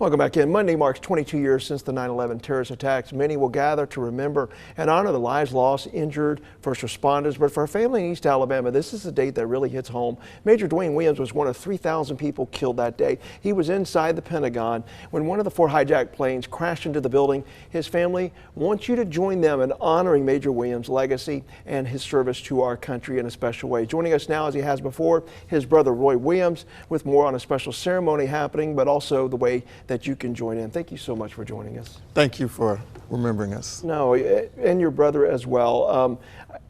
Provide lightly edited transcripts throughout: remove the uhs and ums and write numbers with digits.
Welcome back in. Monday marks 22 years since the 9/11 terrorist attacks. Many will gather to remember and honor the lives lost, injured, first responders. But for our family in East Alabama, this is a date that really hits home. Major Dwayne Williams was one of 3,000 people killed that day. He was inside the Pentagon when one of the 4 hijacked planes crashed into the building. His family wants you to join them in honoring Major Williams' legacy and his service to our country in a special way. Joining us now, as he has before, his brother Roy Williams, with more on a special ceremony happening, but also the way that you can join in. Thank you so much for joining us. Thank you for remembering us. No, and your brother as well.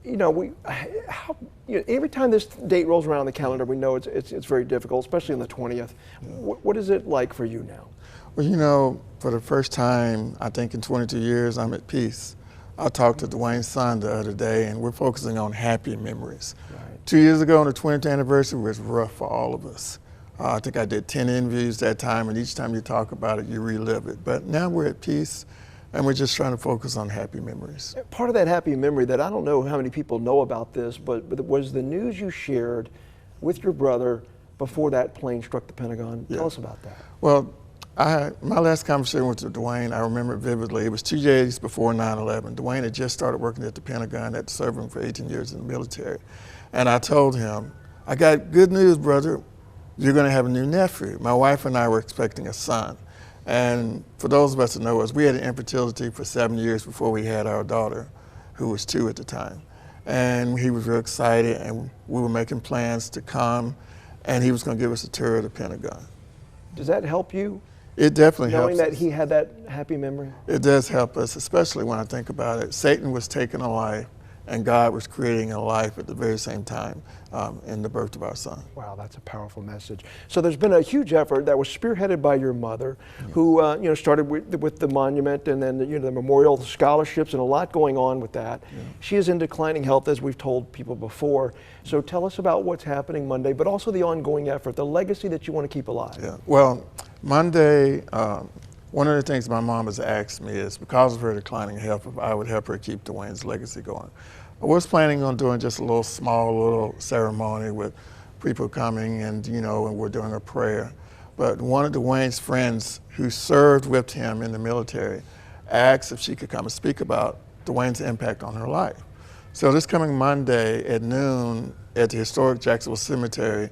Every time this date rolls around the calendar, we know it's very difficult, especially on the 20th. What is it like for you now? Well, for the first time, I think in 22 years, I'm at peace. I talked to Dwayne's son the other day, and we're focusing on happy memories. Right. 2 years ago, on the 20th anniversary, was rough for all of us. I think I did 10 interviews that time, and each time you talk about it, you relive it. But now we're at peace, and we're just trying to focus on happy memories. Part of that happy memory that I don't know how many people know about this, but was the news you shared with your brother before that plane struck the Pentagon. Yeah. Tell us about that. Well, my last conversation with Dwayne, I remember it vividly. It was 2 days before 9/11. Dwayne had just started working at the Pentagon, had serving for 18 years in the military. And I told him, I got good news, brother. You're going to have a new nephew. My wife and I were expecting a son. And for those of us that know us, we had an infertility for 7 years before we had our daughter, who was 2 at the time. And he was real excited, and we were making plans to come, and he was going to give us a tour of the Pentagon. Does that help you? It definitely helps. Knowing that he had that happy memory? It does help us, especially when I think about it. Satan was taking a life, and God was creating a life at the very same time in the birth of our son. Wow, that's a powerful message. So there's been a huge effort that was spearheaded by your mother, yes, who started with the monument and then the memorial, the scholarships, and a lot going on with that. Yeah. She is in declining health, as we've told people before. So tell us about what's happening Monday, but also the ongoing effort, the legacy that you want to keep alive. Yeah. Well, Monday, one of the things my mom has asked me is, because of her declining health, if I would help her keep Dwayne's legacy going. I was planning on doing just a small ceremony with people coming and we're doing a prayer. But one of Dwayne's friends who served with him in the military asked if she could come and speak about Dwayne's impact on her life. So this coming Monday at noon at the historic Jacksonville Cemetery,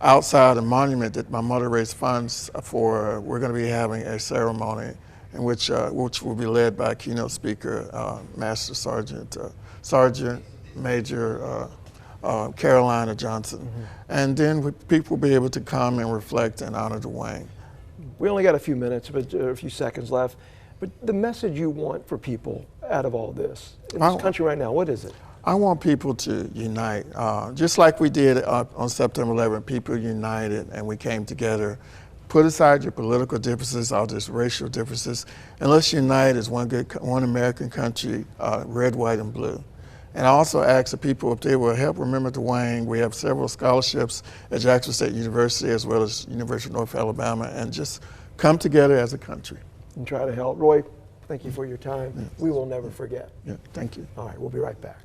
outside a monument that my mother raised funds for, we're going to be having a ceremony in which will be led by a keynote speaker, Master Sergeant Major Carolina Johnson. Mm-hmm. And then people will be able to come and reflect and honor Dwayne. We only got a few minutes, but a few seconds left. But the message you want for people out of all this, in this country right now, what is it? I want people to unite. Just like we did on September 11th, people united and we came together. Put aside your political differences, all just racial differences, and let's unite as one American country, red, white, and blue. And I also ask the people if they will help remember Dwayne. We have several scholarships at Jacksonville State University as well as University of North Alabama, and just come together as a country. And try to help. Roy, thank you for your time. Yeah. We will never forget. Yeah, thank you. All right, we'll be right back.